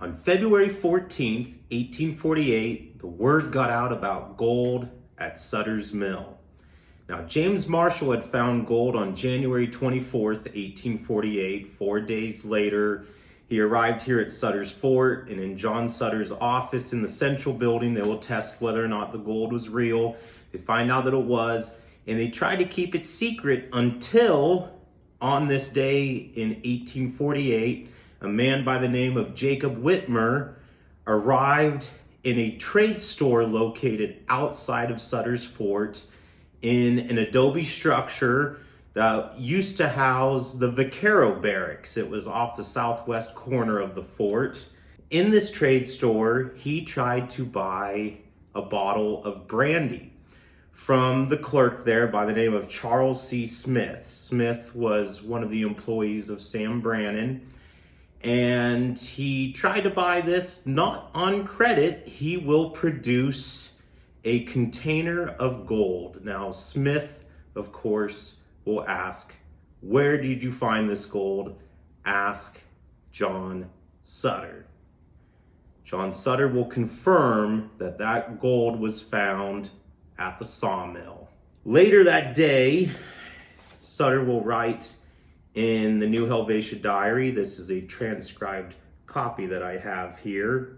On February 14th, 1848, the word got out about gold at Sutter's Mill. Now, James Marshall had found gold on January 24th, 1848. 4 days later, he arrived here at Sutter's Fort, and in John Sutter's office in the central building, they will test whether or not the gold was real. They find out that it was, and they tried to keep it secret until on this day in 1848, a man by the name of Jacob Wittmer arrived in a trade store located outside of Sutter's Fort in an adobe structure that used to house the Vaquero Barracks. It was off the southwest corner of the fort. In this trade store, he tried to buy a bottle of brandy from the clerk there by the name of Charles C. Smith. Smith was one of the employees of Sam Brannan, and he tried to buy this not on credit. He will produce a container of gold. Now, Smith, of course, will ask, "Where did you find this gold?" Ask John Sutter. John Sutter will confirm that that gold was found at the sawmill. Later that day, Sutter will write in the New Helvetia Diary, this is a transcribed copy that I have here,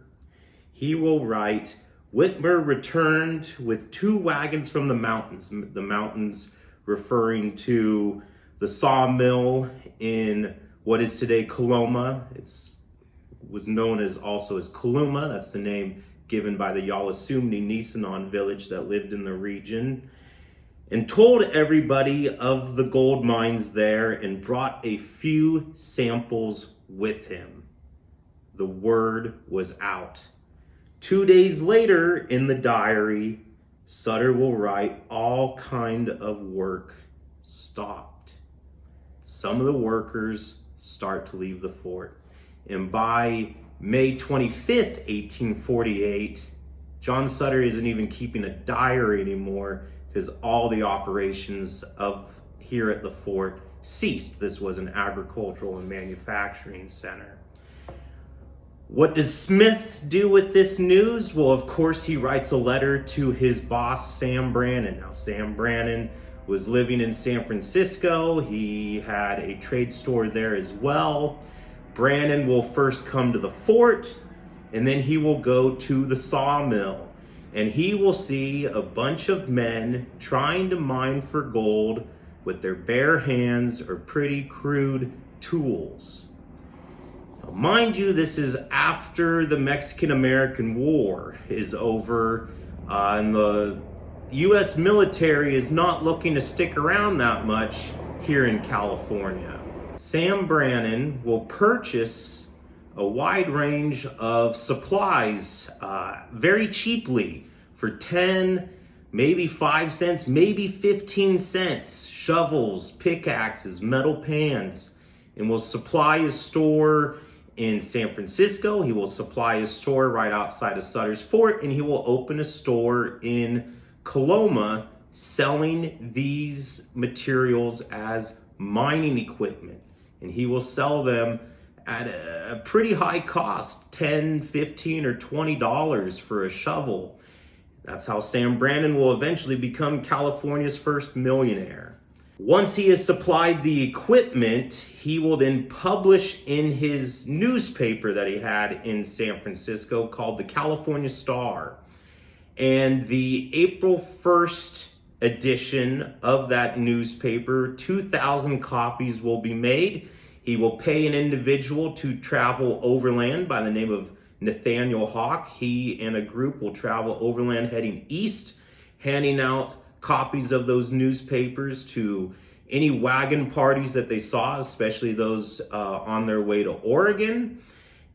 he will write, "Wittmer returned with 2 wagons from the mountains referring to the sawmill in what is today Coloma. It was known as also as Coloma. That's the name given by the Yalasumni Nisenan village that lived in the region, and told everybody of the gold mines there and brought a few samples with him." The word was out. 2 days later in the diary, Sutter will write, "All kind of work stopped." Some of the workers start to leave the fort. And by May 25th, 1848, John Sutter isn't even keeping a diary anymore because all the operations of here at the fort ceased. This was an agricultural and manufacturing center. What does Smith do with this news? Well, of course, he writes a letter to his boss, Sam Brannan. Now, Sam Brannan was living in San Francisco. He had a trade store there as well. Brannan will first come to the fort, and then he will go to the sawmill. And he will see a bunch of men trying to mine for gold with their bare hands or pretty crude tools. Now, mind you, this is after the Mexican-American War is over, and the U.S. military is not looking to stick around that much here in California. Sam Brannan will purchase a wide range of supplies very cheaply for 10, maybe 5 cents, maybe 15 cents. Shovels, pickaxes, metal pans, and will supply his store in San Francisco. He will supply his store right outside of Sutter's Fort, and he will open a store in Coloma selling these materials as mining equipment. And he will sell them at a pretty high cost, $10, $15, or $20 for a shovel. That's how Sam Brannan will eventually become California's first millionaire. Once he has supplied the equipment, he will then publish in his newspaper that he had in San Francisco called the California Star. And the April 1st edition of that newspaper, 2,000 copies will be made. He will pay an individual to travel overland by the name of Nathaniel Hawk. He and a group will travel overland heading east, handing out copies of those newspapers to any wagon parties that they saw, especially those on their way to Oregon.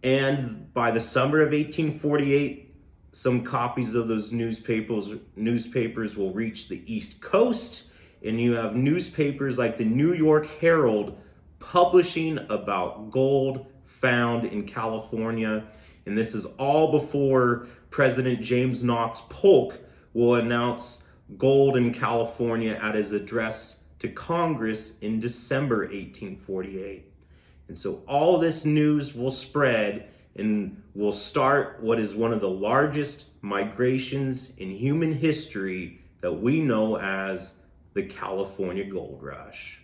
And by the summer of 1848, some copies of those newspapers will reach the East Coast, and you have newspapers like the New York Herald publishing about gold found in California. And this is all before President James Knox Polk will announce gold in California at his address to Congress in December 1848. And so all this news will spread, and will start what is one of the largest migrations in human history that we know as the California Gold Rush.